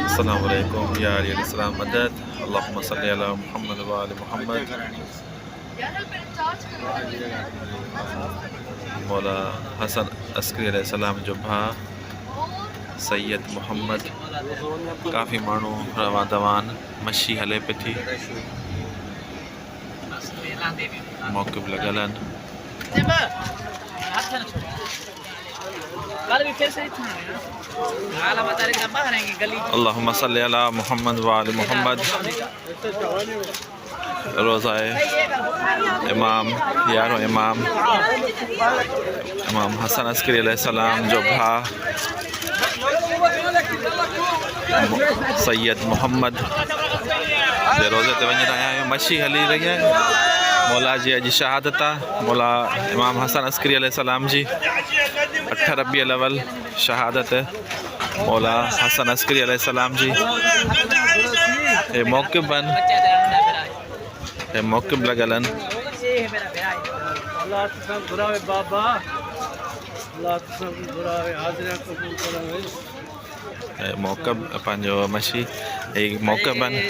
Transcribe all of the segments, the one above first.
अस्सलाम वालेकुम या अलैहिस्सलाम मदद अल्लाहुम्मा सल्ली अला मुहम्मद व आले मुहम्मद। मौला हसन अस्करी अलैहिस्सलाम जो भा सैयद मोहम्मद काफ़ी माण्हू रवा दवान मशी हले पे थी मौक़िफ़ लॻल आहिनि। अल्लाहुम्मा सल्ली अला मुहम्मद व आले मुहम्मद। रोज़ाए इमाम यारो इमाम हसन अस्करी अलैहिस्सलाम जो भा सैयद मोहम्मद जे रोज़े ते वञी रहिया आहियूं। मशी हली रही है। मौला जी अॼु शहादत आहे। मौला इमाम हसन अस्करी अलैहिस्सलाम जी 8 रबीउल अव्वल शहादत मौला हसन अस्करी अलैहिस्सलाम जी। हे मौक़िफ़ आहिनि, हे मौक़िफ़ लॻल आहिनि। मौक़िफ़ पंहिंजो मशी हे मौक़िफ़ आहिनि।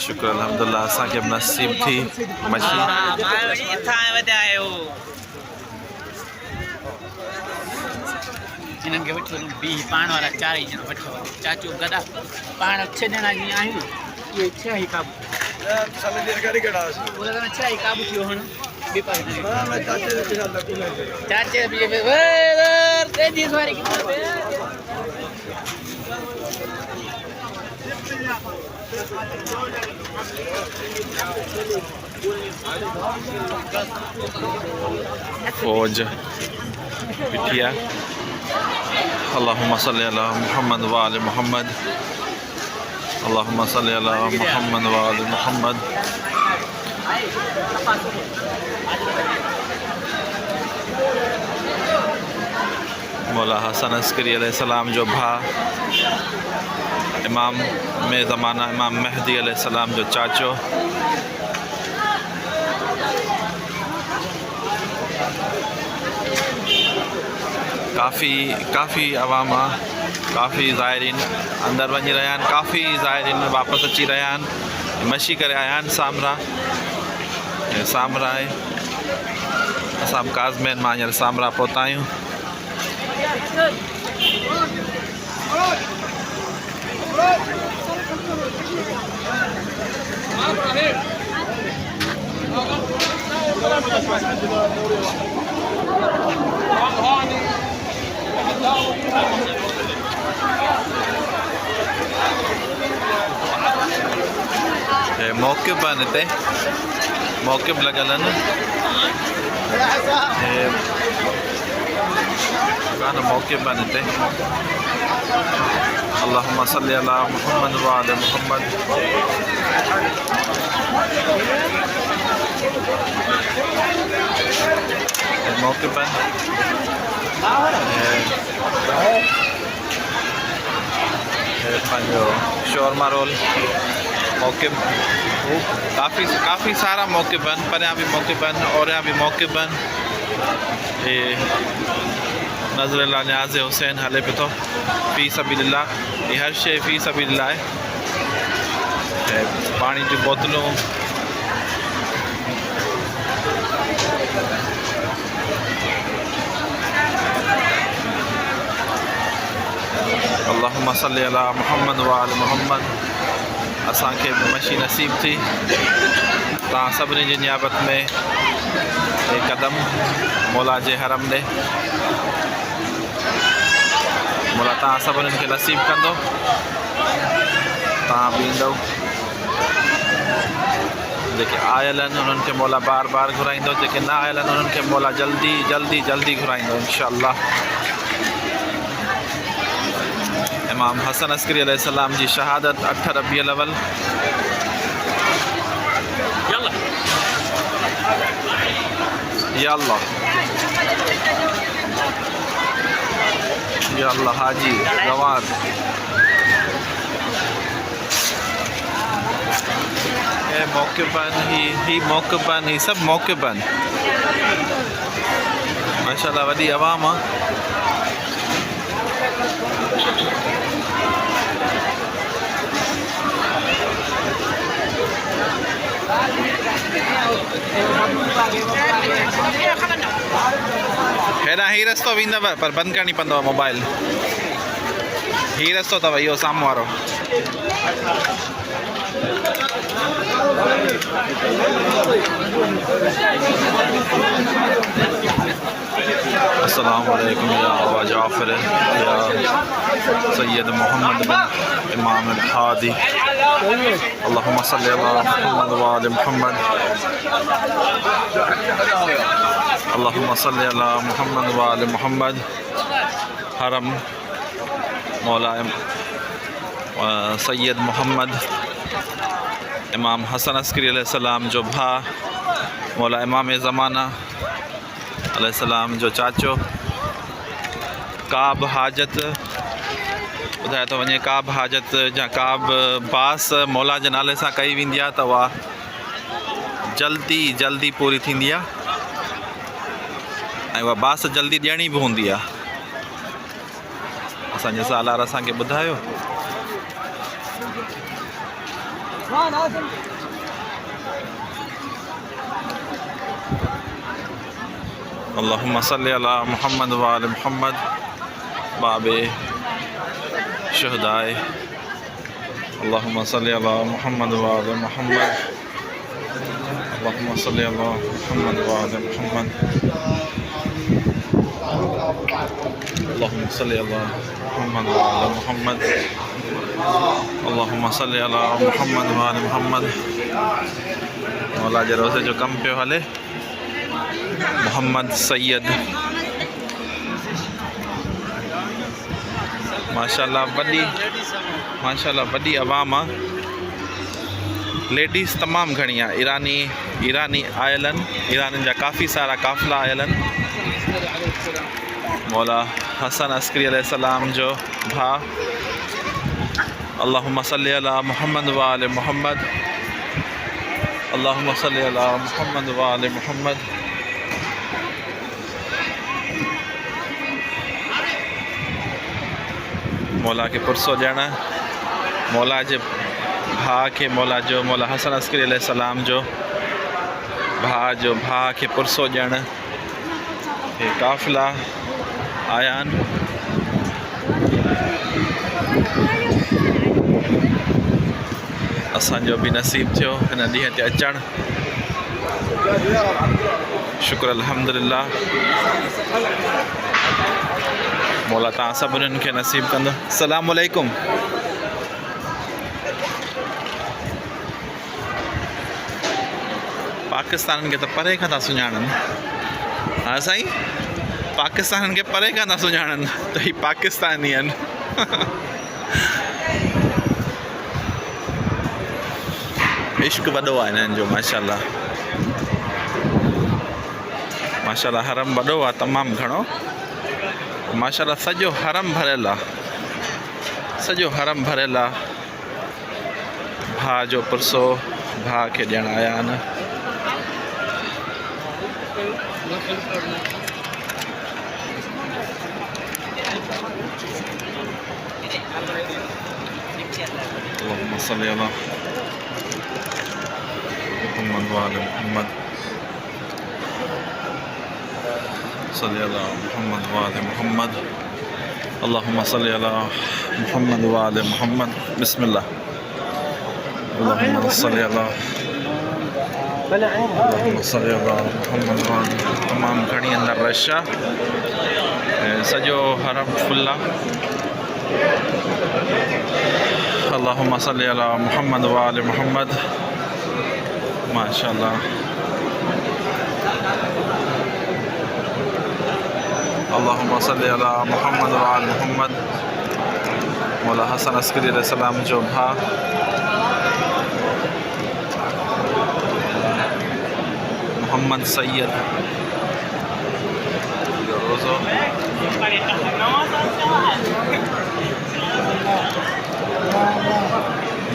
शुक्र अल्हम्दुलिल्लाह असांखे बि नसीब थी मशी। इन्हनि खे वठी वञूं बी पाण वारा 4 ॼणा वठी वञूं चाचू गॾा पाण 6 ॼणा जीअं आहियूं। इहे 6 ई काबू बोला 6 ई काबू थियो हण बी पास चाचे बी तेजी सवारी की फौज बिटिया। अल्लाहुम्मा सल्ली अला मुहम्मद व आले मुहम्मद। अल्लाहुम्मा सल्ली अला मुहम्मद व आले मुहम्मद। मौला हसन अस्करी अलैहिस्सलाम जो भा इमाम में ज़माना इमाम मेहदी अलैहिस्सलाम जो चाचो। काफ़ी अवाम आहे, काफ़ी ज़ाइरीन अंदर वञी रहिया आहिनि, काफ़ी ज़ाइरीन वापसि अची रहिया आहिनि। मशी करे आया आहिनि सामरा आहे। असां बि काज़मेन मां हींअर सामरा पहुता आहियूं। मौक़िफ़ आहिनि हिते, मौक़िफ़ लॻल आहिनि। मौक़िफ़ आहिनि हिते। अल्लाहुम्मा सल्ली अला मुहम्मद व आले मुहम्मद। मौक़िफ़ आहिनि। पंहिंजो शोरमा रोल मौक़िफ़ काफ़ी सारा मौक़िफ़ आहिनि। परियां बि मौक़िफ़ आहिनि, ओरियां बि मौक़िफ़ आहिनि। हे नज़र न्याज़ हुसैन हले पियो थो फ़ी सबीलिल्लाह। ये हर शइ फ़ी सबीलिल्लाह आहे। पाणी जी बोतलूं अल्लाहुम्मा सल्ली अला मुहम्मद व आले मुहम्मद। असांखे मशी नसीब थी। तव्हां सभिनी जी नियाबत में एक कदम मौला जे हरम ॾे मौला तव्हां सभिनीनि खे नसीब कंदो। तव्हां बि ईंदव। जेके आयल आहिनि उन्हनि खे मौला बार बार घुराईंदो। जेके न आयल आहिनि उन्हनि खे मौला जल्दी जल्दी जल्दी घुराईंदो इंशाअल्लाह। इमाम हसन अस्करी अलैहिस्सलाम जी शहादत 8 रबीउल अव्वल। या अल्लाह या अल्लाह हाजी गवार ये मौक़िबन ही मौक़िबन ही सब मौक़िबन माशाल्लाह वॾी आवाम आहे। हेॾा ही रस्तो वेंदव पर बंदि करणी पवंदव मोबाइल। ही रस्तो अथव इहो साम्हूं वारो। अस्सलाम वालेकुम या अबा जाफ़र या सैयद मोहम्मद बिन इमाम अल हादी अल्लाहुम्मा सल्लि अला मुहम्मद व आलि मुहम्मद अल्लाहुम्मा सल्लि अला मुहम्मद व आलि मुहम्मद। हरम मौला सैयद मोहम्मद इमाम हसन अस्करी अलैहिस्सलाम जो भा मौला इमाम ज़माना अलैहिस्सलाम जो चाचो। का बि हाजत ॿुधाए थो वञे, का बि हाजत या का बि बास मौला जे नाले सां कई वेंदी आहे त उहा जल्दी जल्दी पूरी थींदी आहे ऐं उहा बास जल्दी ॾियणी बि हूंदी आहे। असांजे सालार असांखे ॿुधायो। अल्लाहुम्मा सल्लि अला मुहम्मद व आलि मुहम्मद बाबे शुहदाए अल्लाहुम्मा सल्लि अला मुहम्मद व आलि मुहम्मद अल्लाहुम्मा सल्लि अला मुहम्मद व आलि मुहम्मद अल्लाहुम्मा सल्लि अला मुहम्मद व आलि मुहम्मद अल्लाहुम्मा सल्लि अला मुहम्मद व आलि मुहम्मद। मौला जे रोज़े जो कम पियो हले। मोहम्मद सैयद माशाल्लाह वॾी आवाम आहे। लेडीज़ तमामु घणी आहे। ईरानी आयल आहिनि। ईरानी जा काफ़ी सारा काफ़िला आयल आहिनि। मौला हसन अस्करी अलैहिस्सलाम जो भा अल्लाहुम्मा सल्लि अला मुहम्मद व आलि मुहम्मद अल्लाहुम्मा सल्लि अला मुहम्मद व आलि मुहम्मद। मौला के पुरसो ॾियण मौला जे भाउ खे मौला हसन अस्करी अलैहिस्सलाम जो भाउ खे पुरसो ॾियण हे काफ़िला आया आहिनि। असांजो बि नसीब थियो हिन ॾींहं ते अचणु। शुक्र अल्हम्दुलिल्लाह। मौला तव्हां सभिनीनि खे नसीब कंदो। अस्सलामु अलैकुम। पाकिस्ताननि खे त परे खां था सुञाणनि। हा साईं, पाकिस्ताननि खे परे खां था सुञाणनि त ही पाकिस्तानी आहिनि। इश्क वॾो आहे हिननि जो माशाल्लाह। हरम वॾो आहे तमामु घणो माशाल्लाह। सॼो हरम भरियल आहे। भाउ जो पुरसो भाउ खे ॾियण आया आहिनि। अल्लाहुम्मा सल्लि अला मुहम्मद व आलि मुहम्मद सल्लि अला मुहम्मद व आलि मुहम्मद अल्लाहुम्मा सल्लि अला मुहम्मद व आलि मुहम्मद। बिस्मिल्लाह। अल्लाहुम्मा सल्लि अला मुहम्मद व आलि। तमामु घणी अंदरि रश आहे। सॼो हरम फुल आहे। अल्लाहुम्मा सल्लि अला मुहम्मद व आलि मुहम्मद माशाल्लाह। अल्लाहुम्मा सल्लि अला मुहम्मद व आलि मुहम्मद। मौला हसन अस्करी अलैहिस्सलाम जो भाउ मोहम्मद सैयद जो रोज़ो।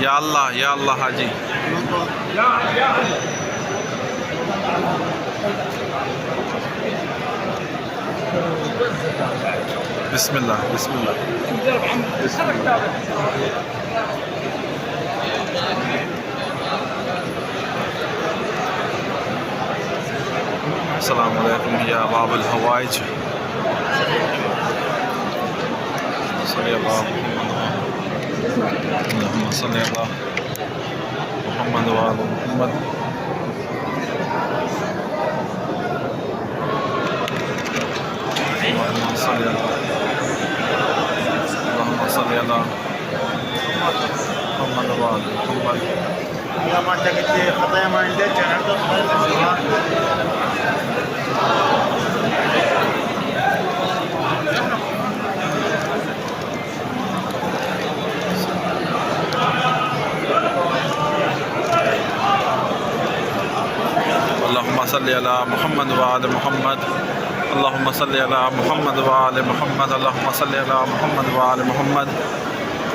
या अल्लाह हाजी। बिस्मिल्लाह बिस्मिल्लाह बिस्मिल्लाह। अस्सलामु अलैकुम या बाबुल हवाइज। सल्लल्लाहु मोहम्मद व आले मोहम्मद। अल्लाहुम्मा सल्ली अला मुहम्मद व आले मुहम्मद। अल्लाहुम्मा सल्ली अला मुहम्मद व आले मुहम्मद। अल्लाहुम्मा सल्ली अला मुहम्मद व आले मुहम्मद।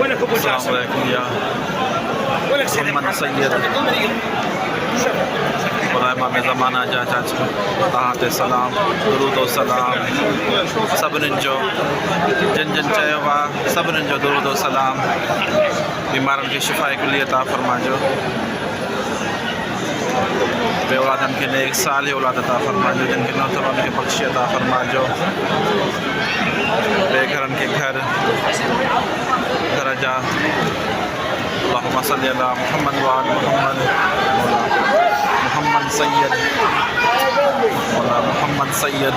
अस्सलामु अलैकुम या मोहम्मद सैयद मौला इमाम ज़माना जा चाचा तव्हां ते सलाम दुरूद व सलाम सभिनीनि जो जिन जिन चयो आहे सभिनीनि जो दुरूद व सलाम। बीमारनि खे शिफ़ाए कुली अता फरमाइजो। बे औलादनि खे नेक साल औलाद अता फरमाइजो। जिन खे न अथव उनखे बख़्शी अता फरमाइजो। बे घरनि खे घर जा अल्लाहुम्मा सल्ली अला मुहम्मद व आले मुहम्मद। मोहम्मद सैयद मोहम्मद सैयद।